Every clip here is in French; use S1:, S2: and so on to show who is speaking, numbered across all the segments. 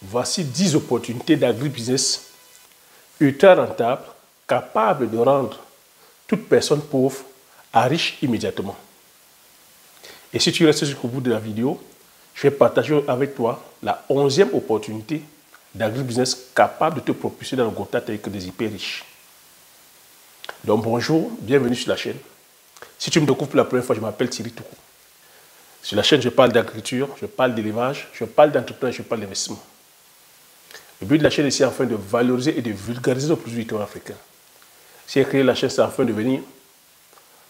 S1: Voici 10 opportunités d'agribusiness ultra rentables, capables de rendre toute personne pauvre à riche immédiatement. Et si tu restes jusqu'au bout de la vidéo, je vais partager avec toi la 11e opportunité d'agribusiness capable de te propulser dans le Gotha tel que des hyper riches. Donc bonjour, bienvenue sur la chaîne. Si tu me découvres pour la première fois, je m'appelle Thierry Toukou. Sur la chaîne, je parle d'agriculture, je parle d'élevage, je parle d'entrepreneuriat, je parle d'investissement. Le but de la chaîne est afin de valoriser et de vulgariser nos produits africains. Si j'ai créé la chaîne, c'est afin de venir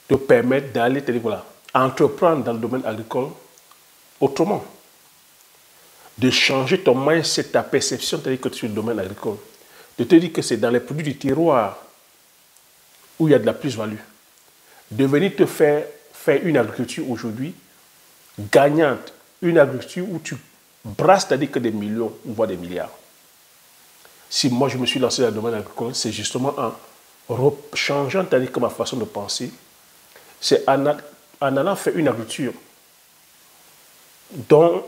S1: te permettre d'aller entreprendre dans le domaine agricole autrement. De changer ton mindset, ta perception sur le domaine agricole. De te dire que c'est dans les produits du terroir où il y a de la plus-value. De venir te faire une agriculture aujourd'hui gagnante. Une agriculture où tu brasses, c'est-à-dire que des millions, voire des milliards. Si moi je me suis lancé dans le domaine agricole, c'est justement en changeant, c'est-à-dire que ma façon de penser, c'est en allant faire une agriculture dont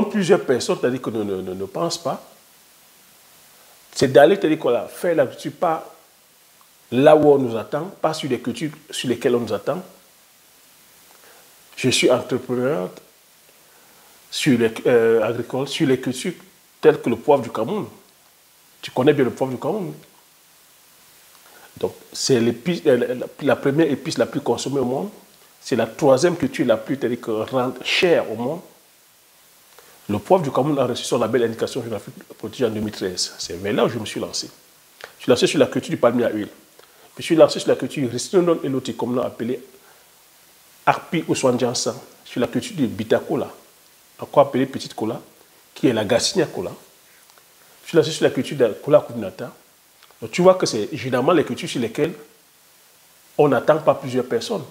S1: plusieurs personnes, c'est-à-dire que ne pensent pas, c'est d'aller faire l'agriculture pas là où on nous attend, pas sur les cultures sur lesquelles on nous attend. Je suis entrepreneur agricole sur les cultures telles que le poivre du Cameroun. Tu connais bien le poivre du Cameroun. Donc, c'est la première épice la plus consommée au monde. C'est la troisième culture la plus rend chère au monde. Le poivre du Cameroun a reçu son label indication géographique protégée en 2013. C'est vers là où je me suis lancé. Je suis lancé sur la culture du palmier à huile. Je suis lancé sur la culture Ristinon Eloti, comme l'on appelé Arpi Ouswanjansan, sur la culture du Bitacola, encore appelée Petite Cola, qui est la Garcinia Cola. Je suis lancé sur la culture de Cola Kubinata. Donc, tu vois que c'est généralement les cultures sur lesquelles on n'attend pas plusieurs personnes.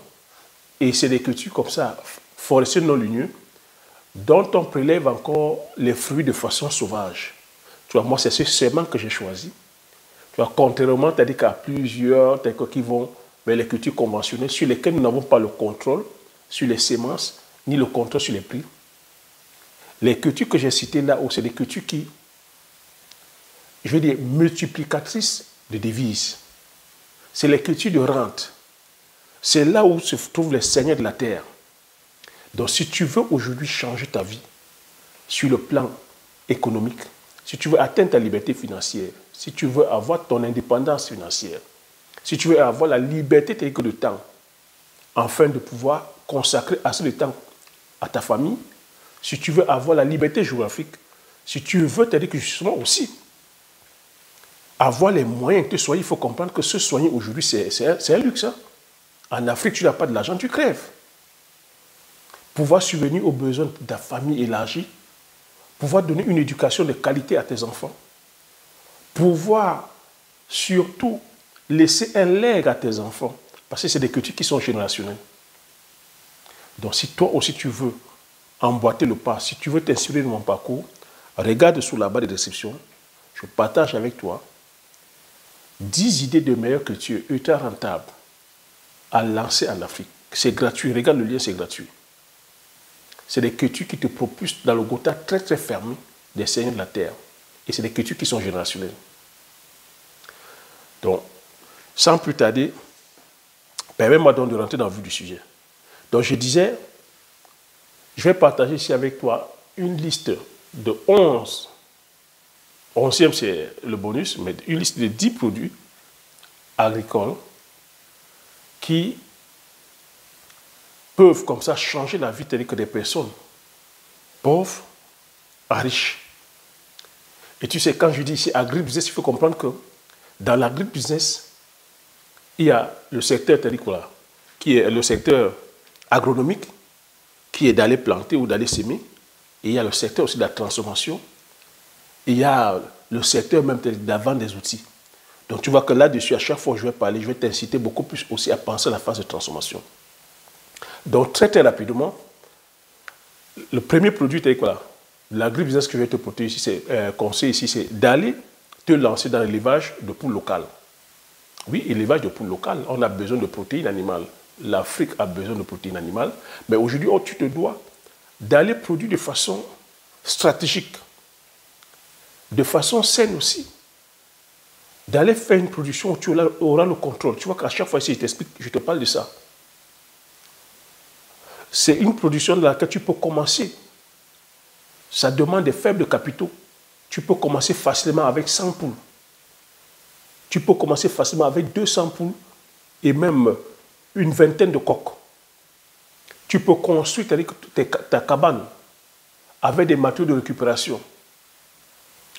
S1: Et c'est des cultures comme ça, forestières non ligneux, dont on prélève encore les fruits de façon sauvage. Tu vois, moi, c'est ce sément que j'ai choisi. Tu vois, contrairement, c'est-à-dire qu'à plusieurs qui vont vers les cultures conventionnelles sur lesquelles nous n'avons pas le contrôle sur les semences, ni le contrôle sur les prix. Les cultures que j'ai citées là-haut, c'est des cultures qui, je veux dire, multiplicatrices de devises. C'est les cultures de rente. C'est là où se trouvent les seigneurs de la terre. Donc, si tu veux aujourd'hui changer ta vie sur le plan économique, si tu veux atteindre ta liberté financière, si tu veux avoir ton indépendance financière, si tu veux avoir la liberté de temps, afin de pouvoir consacrer assez de temps à ta famille, si tu veux avoir la liberté géographique, si tu veux, c'est-à-dire que justement aussi, avoir les moyens de te soigner, il faut comprendre que se soigner aujourd'hui, c'est un luxe. Hein? En Afrique, tu n'as pas de l'argent, tu crèves. Pouvoir subvenir aux besoins de ta famille élargie, pouvoir donner une éducation de qualité à tes enfants, pouvoir surtout laisser un legs à tes enfants, parce que c'est des cultures qui sont générationnelles. Donc si toi aussi tu veux emboîter le pas, si tu veux t'inspirer de mon parcours, regarde sous la barre de description, je partage avec toi 10 idées de meilleures cultures ultra rentables à lancer en Afrique. C'est gratuit, regarde le lien, c'est gratuit. C'est des cultures qui te propulsent dans le Gotha très très fermé des seigneurs de la terre. Et c'est des cultures qui sont générationnelles. Donc, sans plus tarder, permets-moi donc de rentrer dans le vif du sujet. Donc, je disais, je vais partager ici avec toi une liste de 11, 11e c'est le bonus, mais une liste de 10 produits agricoles qui peuvent comme ça changer la vie des personnes pauvres à riches. Et tu sais, quand je dis ici agribusiness, il faut comprendre que dans l'agribusiness, il y a le secteur qui est le secteur agronomique, qui est d'aller planter ou d'aller semer. Et il y a le secteur aussi de la transformation. Et il y a le secteur même de la vente des outils. Donc tu vois que là-dessus, à chaque fois que je vais parler, je vais t'inciter beaucoup plus aussi à penser à la phase de transformation. Donc très très rapidement, le premier produit, l'agribusiness que je vais te proposer ici, c'est d'aller te lancer dans l'élevage de poules locales. Oui, élevage de poules locales, on a besoin de protéines animales. L'Afrique a besoin de protéines animales. Mais aujourd'hui, tu te dois d'aller produire de façon stratégique, de façon saine aussi, d'aller faire une production où tu auras le contrôle. Tu vois qu'à chaque fois ici, je t'explique, je te parle de ça. C'est une production dans laquelle tu peux commencer. Ça demande des faibles capitaux. Tu peux commencer facilement avec 100 poules. Tu peux commencer facilement avec 200 poules et même une vingtaine de coques. Tu peux construire ta cabane avec des matériaux de récupération.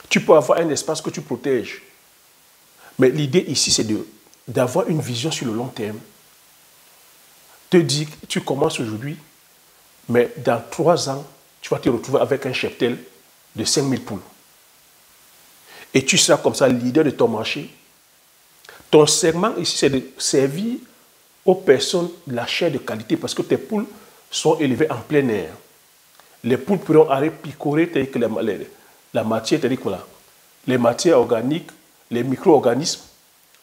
S1: Tu peux avoir un espace que tu protèges. Mais l'idée ici, c'est d'avoir une vision sur le long terme. Te dire, tu commences aujourd'hui, mais dans 3 ans, tu vas te retrouver avec un cheptel de 5000 poules. Et tu seras comme ça leader de ton marché. Ton segment ici, c'est de servir aux personnes la chair de qualité parce que tes poules sont élevées en plein air. Les poules pourront aller picorer la matière, c'est-à-dire que les matières organiques, les micro-organismes,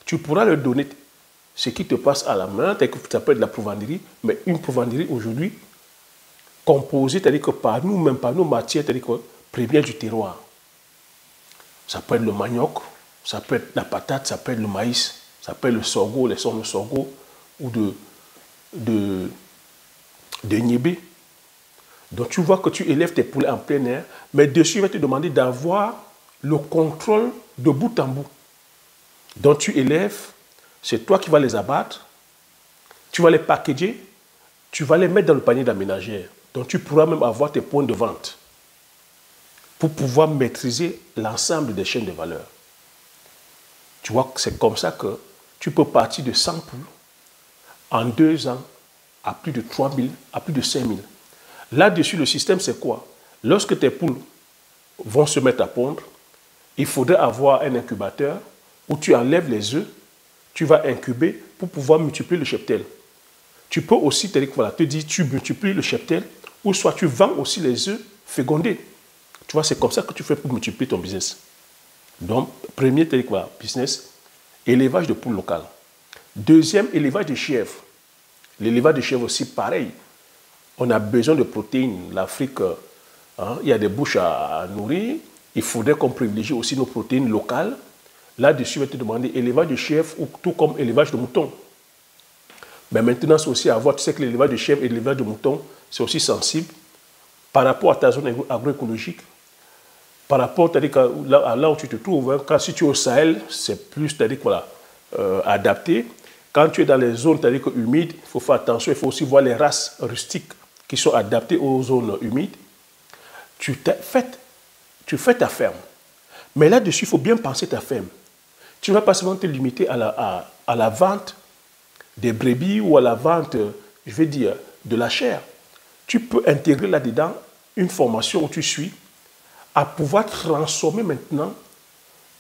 S1: tu pourras leur donner ce qui te passe à la main, ça peut être de la provendrerie, mais une provendrerie aujourd'hui composée, c'est-à-dire que par nous-mêmes, par nos matières, c'est-à-dire que premières du terroir. Ça peut être le manioc, ça peut être la patate, ça peut être le maïs, ça peut être le sorgho, les sortes de sorgho ou de niébé. Donc tu vois que tu élèves tes poulets en plein air, mais dessus, il va te demander d'avoir le contrôle de bout en bout. Donc tu élèves, c'est toi qui vas les abattre, tu vas les packager, tu vas les mettre dans le panier d'aménagère. Donc tu pourras même avoir tes points de vente pour pouvoir maîtriser l'ensemble des chaînes de valeur. Tu vois que c'est comme ça que tu peux partir de 100 poules en 2 ans à plus de 3000, à plus de 5000. Là-dessus, le système, c'est quoi? Lorsque tes poules vont se mettre à pondre, il faudrait avoir un incubateur où tu enlèves les œufs, tu vas incuber pour pouvoir multiplier le cheptel. Tu peux aussi te dire, tu multiplies le cheptel, ou soit tu vends aussi les œufs fécondés. Tu vois, c'est comme ça que tu fais pour multiplier ton business. Donc, premier business, élevage de poules locales. Deuxième, élevage de chèvres. L'élevage de chèvres aussi, pareil. On a besoin de protéines. L'Afrique, il y a des bouches à nourrir. Il faudrait qu'on privilégie aussi nos protéines locales. Là-dessus, je vais te demander élevage de chèvres ou tout comme élevage de moutons. Mais maintenant, c'est aussi à voir, tu sais que l'élevage de chèvres et l'élevage de moutons, c'est aussi sensible par rapport à ta zone agroécologique. Par rapport à là où tu te trouves, hein, si tu es au Sahel, c'est plus adapté. Quand tu es dans les zones humides, il faut faire attention, il faut aussi voir les races rustiques qui sont adaptées aux zones humides. Tu fais ta ferme. Mais là-dessus, il faut bien penser ta ferme. Tu ne vas pas seulement te limiter à la vente des brebis ou à la vente, je vais dire, de la chair. Tu peux intégrer là-dedans une formation où tu suis à pouvoir transformer maintenant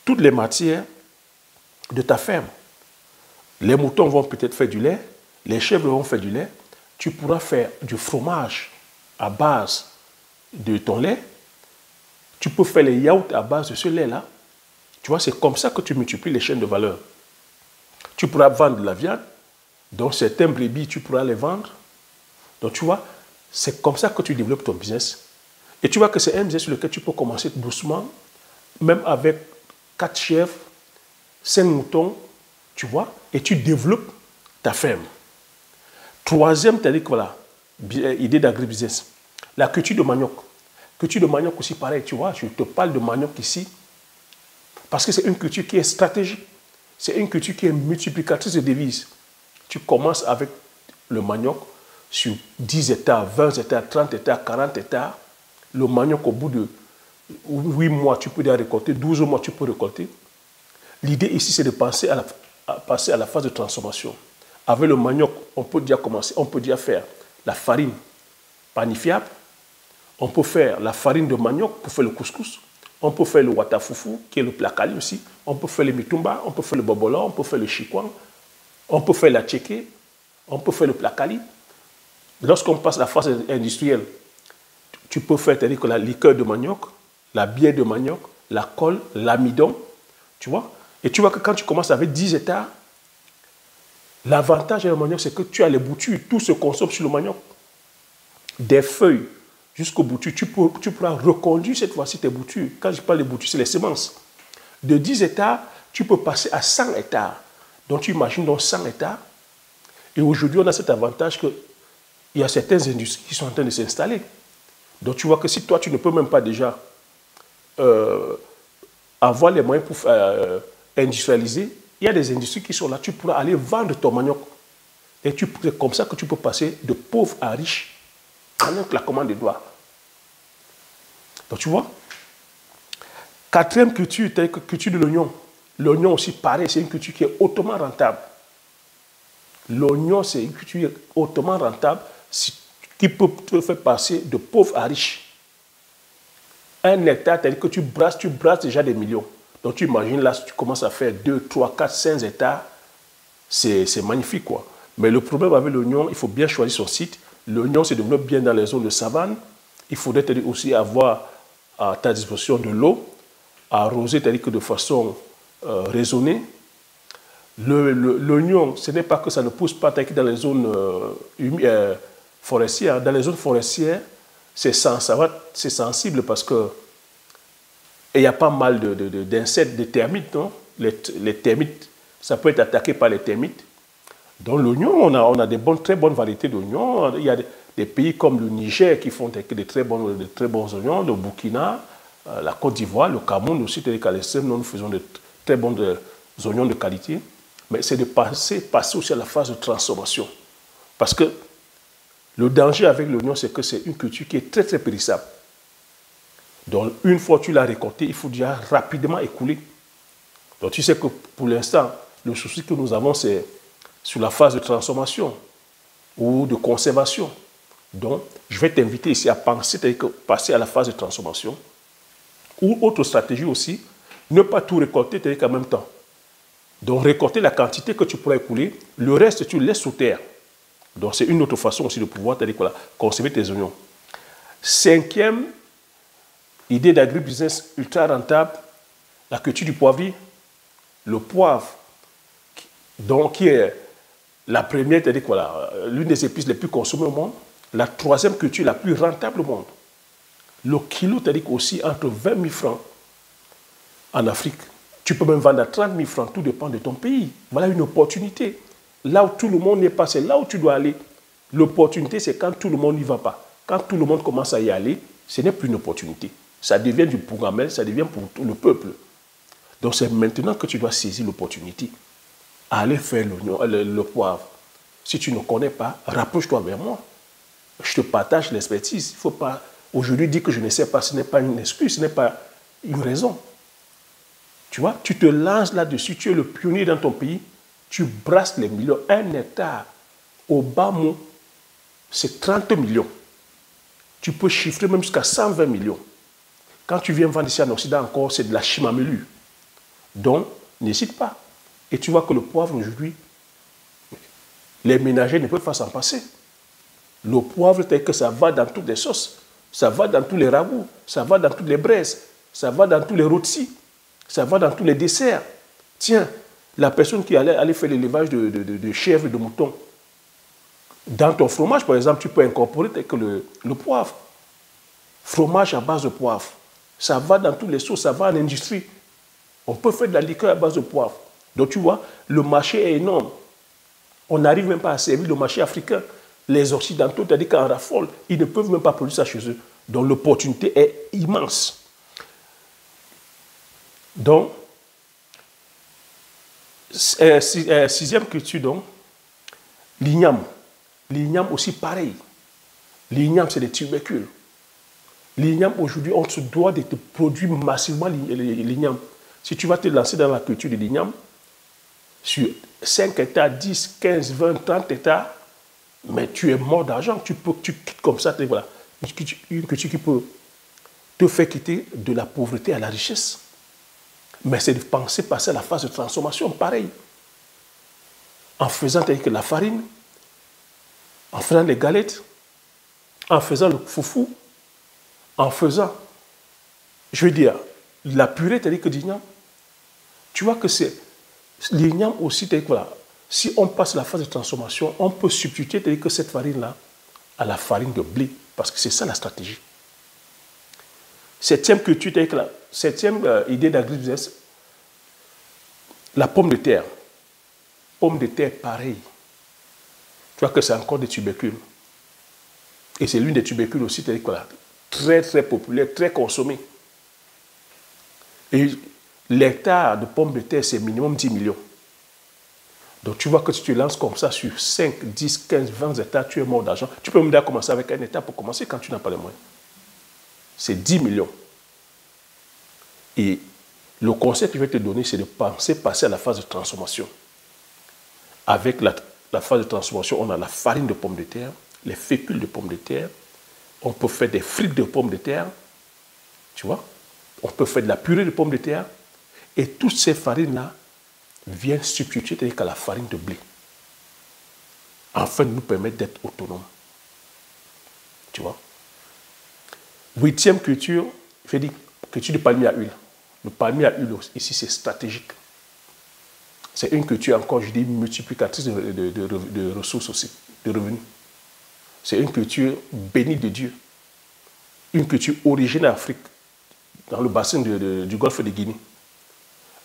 S1: toutes les matières de ta ferme. Les moutons vont peut-être faire du lait, les chèvres vont faire du lait, tu pourras faire du fromage à base de ton lait, tu peux faire les yaourts à base de ce lait-là. Tu vois, c'est comme ça que tu multiplies les chaînes de valeur. Tu pourras vendre de la viande, donc certains brebis, tu pourras les vendre. Donc tu vois, c'est comme ça que tu développes ton business. Et tu vois que c'est un business sur lequel tu peux commencer doucement, même avec 4 chèvres, 5 moutons, tu vois, et tu développes ta ferme. Troisième, idée d'agribusiness, la culture de manioc. Culture de manioc aussi, pareil, tu vois, je te parle de manioc ici, parce que c'est une culture qui est stratégique. C'est une culture qui est multiplicatrice de devises. Tu commences avec le manioc sur 10 hectares, 20 hectares, 30 hectares, 40 hectares. Le manioc, au bout de 8 mois, tu peux déjà récolter, 12 mois, tu peux récolter. L'idée ici, c'est de passer à la phase de transformation. Avec le manioc, on peut déjà commencer, on peut déjà faire la farine panifiable. On peut faire la farine de manioc pour faire le couscous. On peut faire le watafoufou, qui est le plakali aussi. On peut faire le mitumba, on peut faire le bobola, on peut faire le chikwang. On peut faire la tchéké, on peut faire le plakali. Lorsqu'on passe à la phase industrielle, tu peux faire la liqueur de manioc, la bière de manioc, la colle, l'amidon, tu vois. Et tu vois que quand tu commences avec 10 hectares, l'avantage du manioc, c'est que tu as les boutures, tout se consomme sur le manioc. Des feuilles jusqu'aux boutures. Tu pourras reconduire cette fois-ci tes boutures. Quand je parle de boutures, c'est les semences. De 10 hectares, tu peux passer à 100 hectares. Donc tu imagines donc 100 hectares. Et aujourd'hui, on a cet avantage qu'il y a certaines industries qui sont en train de s'installer. Donc tu vois que si toi, tu ne peux même pas déjà avoir les moyens pour industrialiser, il y a des industries qui sont là. Tu pourras aller vendre ton manioc. Et c'est comme ça que tu peux passer de pauvre à riche en un claquement de doigts. Donc tu vois, quatrième culture, c'est la culture de l'oignon. L'oignon aussi, pareil, c'est une culture qui est hautement rentable. L'oignon, c'est une culture hautement rentable qui peut te faire passer de pauvre à riche. Un hectare, c'est-à-dire que tu brasses déjà des millions. Donc tu imagines là, si tu commences à faire 2, 3, 4, 5 hectares, c'est magnifique, quoi. Mais le problème avec l'oignon, il faut bien choisir son site. L'oignon se développe bien dans les zones de savane. Il faudrait aussi avoir à ta disposition de l'eau, arroser, c'est-à-dire que de façon raisonnée. L'oignon, ce n'est pas que ça ne pousse pas dans les zones forestières. Dans les zones forestières, c'est sensible parce que il y a pas mal d'insectes, de termites. Non? Les termites, ça peut être attaqué par les termites. Dans l'oignon, on a très bonnes variétés d'oignons. Il y a des pays comme le Niger qui font de très bons oignons, le Burkina, la Côte d'Ivoire, le Cameroun aussi, nous faisons de très bons oignons de qualité. Mais c'est de passer aussi à la phase de transformation. Parce que le danger avec l'oignon, c'est que c'est une culture qui est très très périssable. Donc une fois que tu l'as récolté, il faut déjà rapidement écouler. Donc tu sais que pour l'instant, le souci que nous avons, c'est sur la phase de transformation ou de conservation. Donc, je vais t'inviter ici à penser, c'est-à-dire que passer à la phase de transformation. Ou autre stratégie aussi, ne pas tout récolter, c'est-à-dire qu'en même temps. Donc, récolter la quantité que tu pourras écouler, le reste, tu le laisses sous terre. Donc, c'est une autre façon aussi de pouvoir, c'est-à-dire, voilà, conserver tes oignons. Cinquième idée d'agribusiness ultra rentable, la culture du poivrier. Le poivre, donc, qui est la première, c'est-à-dire voilà, l'une des épices les plus consommées au monde, la troisième culture la plus rentable au monde. Le kilo, c'est-à-dire aussi entre 20 000 francs en Afrique. Tu peux même vendre à 30 000 francs, tout dépend de ton pays. Voilà une opportunité. Là où tout le monde n'est pas, c'est là où tu dois aller. L'opportunité, c'est quand tout le monde n'y va pas. Quand tout le monde commence à y aller, ce n'est plus une opportunité. Ça devient du programmel, ça devient pour tout le peuple. Donc c'est maintenant que tu dois saisir l'opportunité. Aller faire le poivre. Si tu ne connais pas, rapproche-toi vers moi. Je te partage l'expertise. Il ne faut pas aujourd'hui dire que je ne sais pas. Ce n'est pas une excuse, ce n'est pas une raison. Tu vois, tu te lances là-dessus, tu es le pionnier dans ton pays, tu brasses les millions. Un hectare, au bas mot, c'est 30 millions. Tu peux chiffrer même jusqu'à 120 millions. Quand tu viens vendre ici en Occident encore, c'est de la chimamélure. Donc, n'hésite pas. Et tu vois que le poivre aujourd'hui, les ménagers ne peuvent pas s'en passer. Le poivre, c'est que ça va dans toutes les sauces, ça va dans tous les ragoûts, ça va dans toutes les braises, ça va dans tous les rôtis, ça va dans tous les desserts. Tiens, la personne qui allait faire l'élevage de chèvres et de moutons, dans ton fromage, par exemple, tu peux incorporer le poivre. Fromage à base de poivre. Ça va dans tous les sauces, ça va en industrie. On peut faire de la liqueur à base de poivre. Donc tu vois, le marché est énorme. On n'arrive même pas à servir le marché africain. Les Occidentaux, c'est-à-dire qu'en raffolent, ils ne peuvent même pas produire ça chez eux. Donc l'opportunité est immense. Donc, sixième culture, donc, l'igname. L'igname aussi pareil. L'igname, c'est des tubercules. L'igname, aujourd'hui, on se doit de te produire massivement l'igname. Si tu vas te lancer dans la culture de l'igname, sur 5 hectares, 10, 15, 20, 30 hectares, mais tu es mort d'argent. Tu quittes comme ça, voilà, une culture qui peut te faire quitter de la pauvreté à la richesse. Mais c'est de penser passer à la phase de transformation, pareil. En faisant tel que la farine, en faisant les galettes, en faisant le foufou, en faisant, je veux dire, la purée, c'est-à-dire que d'igname. Tu vois que c'est l'igname aussi, c'est-à-dire que voilà, si on passe la phase de transformation, on peut substituer, c'est-à-dire que cette farine-là, à la farine de blé. Parce que c'est ça la stratégie. Septième culture, septième idée d'agribusiness, la pomme de terre. Pomme de terre, pareil. Tu vois que c'est encore des tubercules. Et c'est l'une des tubercules aussi, très très populaire, très consommée. Et l'hectare de pommes de terre, c'est minimum 10 millions. Donc tu vois que si tu lances comme ça sur 5, 10, 15, 20 hectares, tu es mort d'argent. Tu peux même déjà commencer avec un hectare pour commencer quand tu n'as pas les moyens. C'est 10 millions. Et le conseil que je vais te donner, c'est de passer à la phase de transformation. Avec la phase de transformation, on a la farine de pommes de terre, les fécules de pommes de terre, on peut faire des frites de pommes de terre, tu vois, on peut faire de la purée de pommes de terre, et toutes ces farines-là viennent substituer, c'est-à-dire qu'à la farine de blé, afin de nous permettre d'être autonomes. Tu vois. Huitième culture, je dis culture du palmier à huile. Le palmier à huile, ici, c'est stratégique. C'est une culture, encore, je dis, multiplicatrice de ressources aussi, de revenus. C'est une culture bénie de Dieu. Une culture originaire d'Afrique, dans le bassin du golfe de Guinée.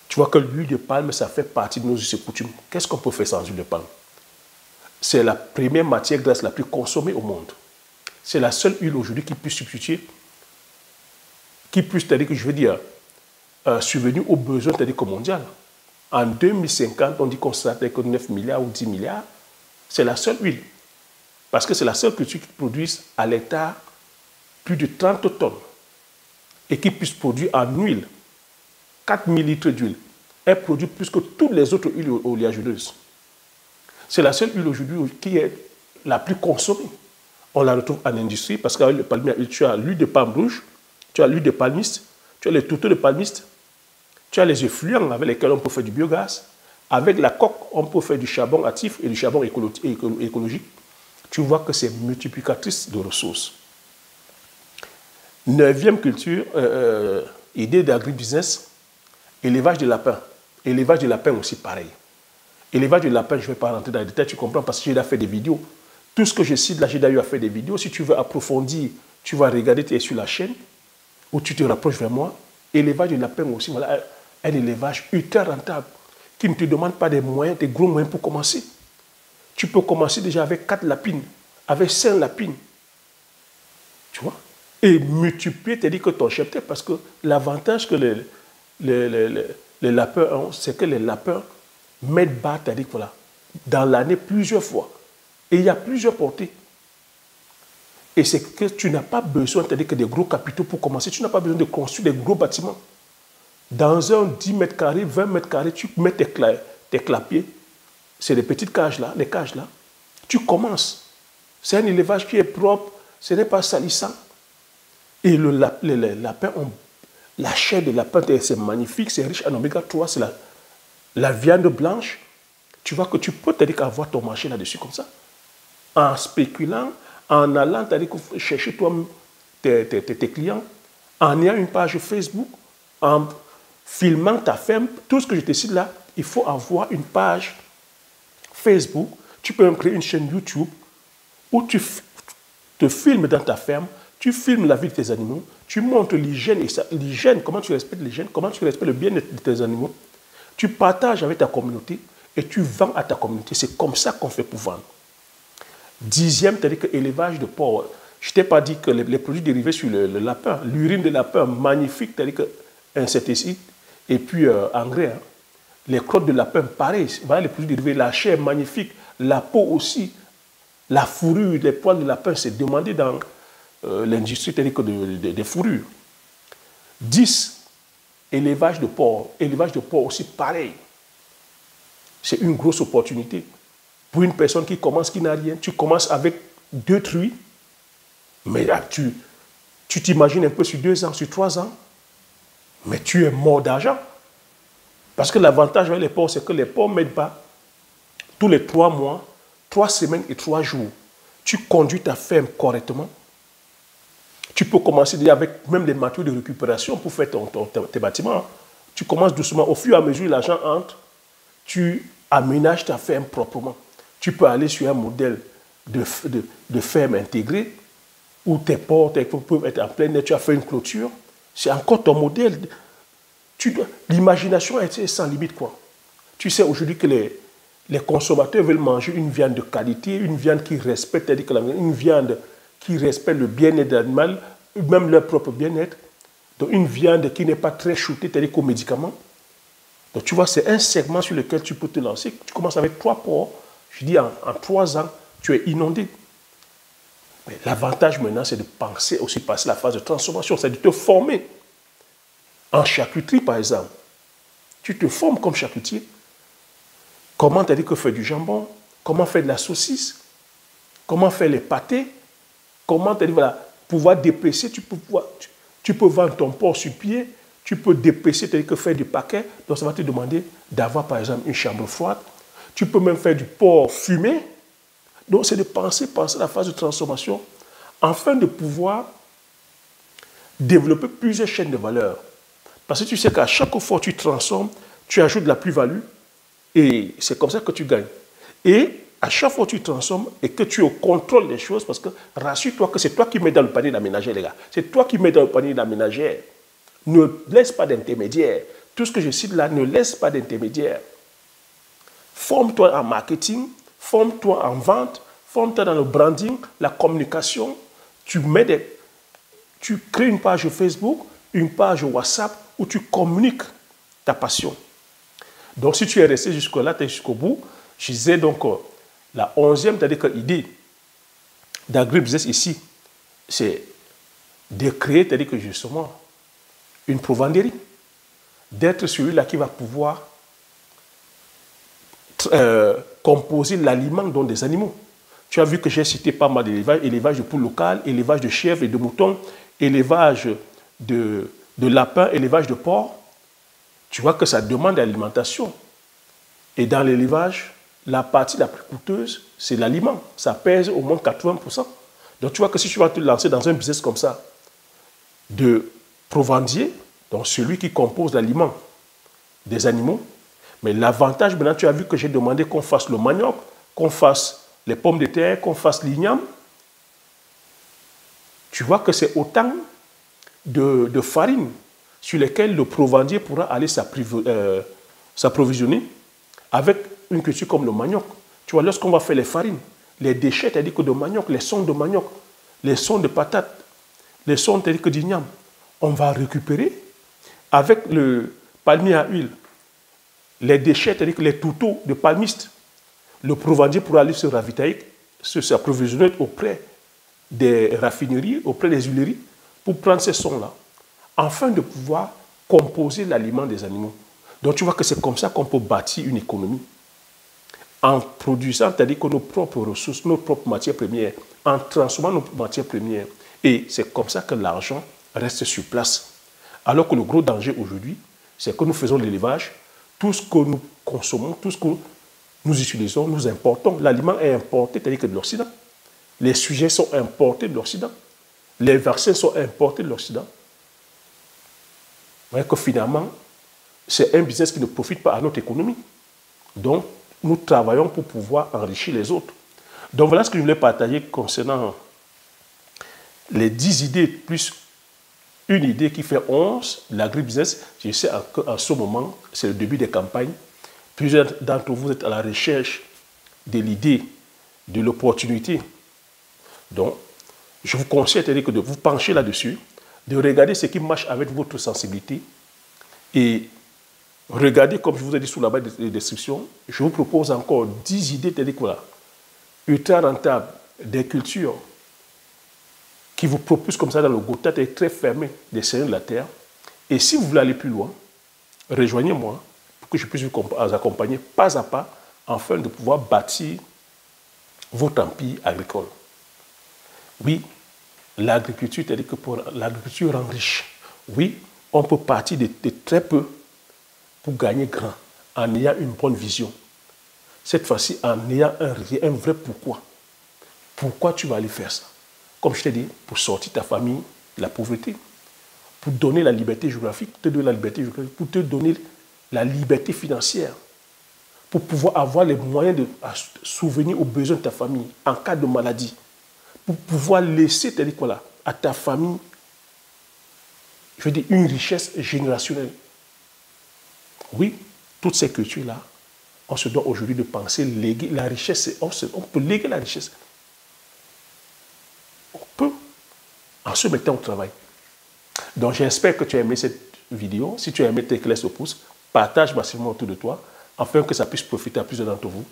S1: Tu vois que l'huile de palme, ça fait partie de nos us et coutumes. Qu'est-ce qu'on peut faire sans huile de palme? C'est la première matière grasse la plus consommée au monde. C'est la seule huile aujourd'hui qui puisse substituer, qui puisse, c'est-à-dire que je veux dire, subvenir aux besoins, c'est-à-dire que mondial. En 2050, on dit qu'on sera avec 9 milliards ou 10 milliards. C'est la seule huile. Parce que c'est la seule culture qui produise à l'hectare plus de 30 tonnes et qui puisse produire en huile 4000 litres d'huile. Elle produit plus que toutes les autres huiles oléagineuses. C'est la seule huile aujourd'hui qui est la plus consommée. On la retrouve en industrie parce qu'avec le palmier à huile, tu as l'huile de palme rouge, tu as l'huile de palmiste, tu as les tourteaux de palmiste, tu as les effluents avec lesquels on peut faire du biogaz. Avec la coque, on peut faire du charbon actif et du charbon écologique. Tu vois que c'est multiplicatrice de ressources. Neuvième culture, idée d'agribusiness, élevage de lapins. Élevage de lapins aussi pareil. Élevage de lapins, je ne vais pas rentrer dans les détails, tu comprends, parce que j'ai déjà fait des vidéos. Tout ce que je cite là, j'ai déjà eu à faire des vidéos. Si tu veux approfondir, tu vas regarder, tu es sur la chaîne, ou tu te rapproches vers moi. Élevage de lapins aussi, voilà, un élevage ultra rentable, qui ne te demande pas des moyens, des gros moyens pour commencer. Tu peux commencer déjà avec 4 lapines, avec 5 lapines. Tu vois? Et multiplier, c'est-à-dire que ton cheptel, parce que l'avantage que les lapins ont, c'est que les lapins mettent bas, c'est-à-dire voilà, dans l'année plusieurs fois. Et il y a plusieurs portées. Et c'est que tu n'as pas besoin, c'est-à-dire que des gros capitaux pour commencer. Tu n'as pas besoin de construire des gros bâtiments. Dans un 10 mètres carrés, 20 mètres carrés, tu mets tes clapiers. C'est des petites cages là, les cages là. Tu commences. C'est un élevage qui est propre, ce n'est pas salissant. Et les lapins ont... La chair de lapin, c'est magnifique, c'est riche en oméga 3, c'est la viande blanche. Tu vois que tu peux t'aider qu'à avoir ton marché là-dessus comme ça. En spéculant, en allant t'aider chercher toi tes clients, en ayant une page Facebook, en filmant ta ferme, tout ce que je te cite là, il faut avoir une page Facebook. Tu peux même créer une chaîne YouTube où tu te filmes dans ta ferme, tu filmes la vie de tes animaux, tu montres l'hygiène, comment tu respectes l'hygiène, comment tu respectes le bien-être de tes animaux. Tu partages avec ta communauté et tu vends à ta communauté. C'est comme ça qu'on fait pour vendre. 10e, c'est-à-dire que l'élevage de porc. Je ne t'ai pas dit que les produits dérivés sur le lapin, l'urine de lapin, magnifique, c'est-à-dire que insecticide et puis engrais. Hein. Les crottes de lapin, pareil. Voilà les produits dérivés, la chair magnifique, la peau aussi, la fourrure, les poils de lapin, c'est demandé dans l'industrie, c'est-à-dire que des fourrures. 10, élevage de porc. Élevage de porc aussi, pareil. C'est une grosse opportunité. Pour une personne qui commence, qui n'a rien, tu commences avec 2 truies, mais là, tu t'imagines un peu sur 2 ans, sur 3 ans, mais tu es mort d'argent. Parce que l'avantage avec les porcs, c'est que les porcs mettent pas tous les 3 mois, 3 semaines et 3 jours. Tu conduis ta ferme correctement. Tu peux commencer déjà avec même les matériaux de récupération pour faire tes bâtiments. Tu commences doucement. Au fur et à mesure, l'argent entre, tu aménages ta ferme proprement. Tu peux aller sur un modèle de ferme intégrée où tes portes peuvent être en plein air, tu as fait une clôture, c'est encore ton modèle. L'imagination est sans limite, quoi. Tu sais aujourd'hui que les consommateurs veulent manger une viande de qualité, une viande qui respecte, une viande qui respecte le bien-être de l'animal, même leur propre bien-être. Donc une viande qui n'est pas très shootée, c'est-à-dire qu'aux médicaments. Donc tu vois, c'est un segment sur lequel tu peux te lancer. Tu commences avec 3 porcs, je dis en 3 ans, tu es inondé. Mais l'avantage maintenant, c'est de penser aussi passer la phase de transformation, c'est de te former. En charcuterie, par exemple, tu te formes comme charcutier. Comment t'as dit que faire du jambon? Comment faire de la saucisse? Comment faire les pâtés? Comment t'as dit, voilà, pouvoir déprécier, tu peux vendre ton porc sur pied, tu peux déprécier, t'as dit que faire du paquet. Donc ça va te demander d'avoir par exemple une chambre froide. Tu peux même faire du porc fumé. Donc c'est de penser à la phase de transformation afin de pouvoir développer plusieurs chaînes de valeur. Parce que tu sais qu'à chaque fois que tu transformes, tu ajoutes de la plus-value et c'est comme ça que tu gagnes. Et à chaque fois que tu transformes et que tu es au contrôle des choses, parce que rassure-toi que c'est toi qui mets dans le panier de la ménagère, les gars. C'est toi qui mets dans le panier de la ménagère. Ne laisse pas d'intermédiaire. Tout ce que je cite là, ne laisse pas d'intermédiaire. Forme-toi en marketing, forme-toi en vente, forme-toi dans le branding, la communication. Tu crées une page Facebook, une page WhatsApp où tu communiques ta passion. Donc, si tu es resté jusque-là, tu es jusqu'au bout, je disais donc, la 11e, c'est-à-dire que l'idée d'AgriBusiness ici, c'est de créer, c'est-à-dire que justement, une provenderie, d'être celui-là qui va pouvoir composer l'aliment dans des animaux. Tu as vu que j'ai cité pas mal d'élevage, élevage de poules locales, élevage de chèvres et de moutons, élevage de lapins, élevage de porcs. Tu vois que ça demande l'alimentation. Et dans l'élevage, la partie la plus coûteuse, c'est l'aliment. Ça pèse au moins 80%. Donc tu vois que si tu vas te lancer dans un business comme ça, de provendier, donc celui qui compose l'aliment des animaux, mais l'avantage, maintenant tu as vu que j'ai demandé qu'on fasse le manioc, qu'on fasse les pommes de terre, qu'on fasse l'igname. Tu vois que c'est autant de farine sur lesquelles le provendier pourra aller s'approvisionner avec une culture comme le manioc. Tu vois, lorsqu'on va faire les farines, les déchets, c'est-à-dire que de manioc, les sons de manioc, les sons de patates, les sons, c'est-à-dire que d'igname, on va récupérer avec le palmier à huile, les déchets, c'est-à-dire que les touteaux de palmiste, le provendier pourra aller se ravitailler, s'approvisionner auprès des raffineries, auprès des huileries, pour prendre ces sons-là, afin de pouvoir composer l'aliment des animaux. Donc tu vois que c'est comme ça qu'on peut bâtir une économie. En produisant, c'est-à-dire que nos propres ressources, nos propres matières premières, en transformant nos matières premières. Et c'est comme ça que l'argent reste sur place. Alors que le gros danger aujourd'hui, c'est que nous faisons l'élevage, tout ce que nous consommons, tout ce que nous utilisons, nous importons. L'aliment est importé, c'est-à-dire que de l'Occident. Les sujets sont importés de l'Occident. Les vaccins sont importés de l'Occident. Vous voyez que finalement, c'est un business qui ne profite pas à notre économie. Donc, nous travaillons pour pouvoir enrichir les autres. Donc, voilà ce que je voulais partager concernant les 10 idées plus une idée qui fait 11, l'agribusiness. Je sais qu'en ce moment, c'est le début des campagnes. Plusieurs d'entre vous êtes à la recherche de l'idée, de l'opportunité. Donc, je vous conseille de vous pencher là-dessus, de regarder ce qui marche avec votre sensibilité et regardez, comme je vous ai dit sous la barre de description, je vous propose encore 10 idées, c'est-à-dire voilà, ultra rentables, des cultures qui vous propulsent comme ça dans le gotha très fermé des seigneurs de la terre. Et si vous voulez aller plus loin, rejoignez-moi pour que je puisse vous accompagner pas à pas afin de pouvoir bâtir votre empire agricole. Oui, l'agriculture, c'est-à-dire que pour l'agriculture rend riche. Oui, on peut partir de très peu pour gagner grand, en ayant une bonne vision. Cette fois-ci, en ayant un vrai pourquoi. Pourquoi tu vas aller faire ça? Comme je t'ai dit, pour sortir ta famille de la pauvreté, pour donner la liberté géographique, pour te donner la liberté financière, pour pouvoir avoir les moyens de souvenir aux besoins de ta famille en cas de maladie, pour pouvoir laisser, c'est-à-dire quoi là, à ta famille, je veux dire, une richesse générationnelle. Oui, toutes ces cultures-là, on se doit aujourd'hui de penser léguer la richesse. On peut léguer la richesse. On peut, en se mettant au travail. Donc j'espère que tu as aimé cette vidéo. Si tu as aimé, laisse le pouce, partage massivement autour de toi, afin que ça puisse profiter à plusieurs d'entre vous.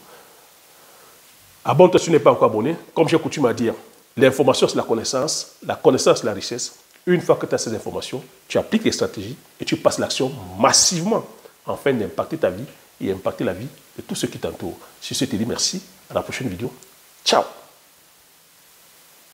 S1: Abonne-toi si tu n'es pas encore abonné. Comme j'ai coutume à dire, l'information c'est la connaissance c'est la richesse. Une fois que tu as ces informations, tu appliques les stratégies et tu passes l'action massivement afin d'impacter ta vie et impacter la vie de tous ceux qui t'entourent. Sur ce, je te dis merci. À la prochaine vidéo. Ciao.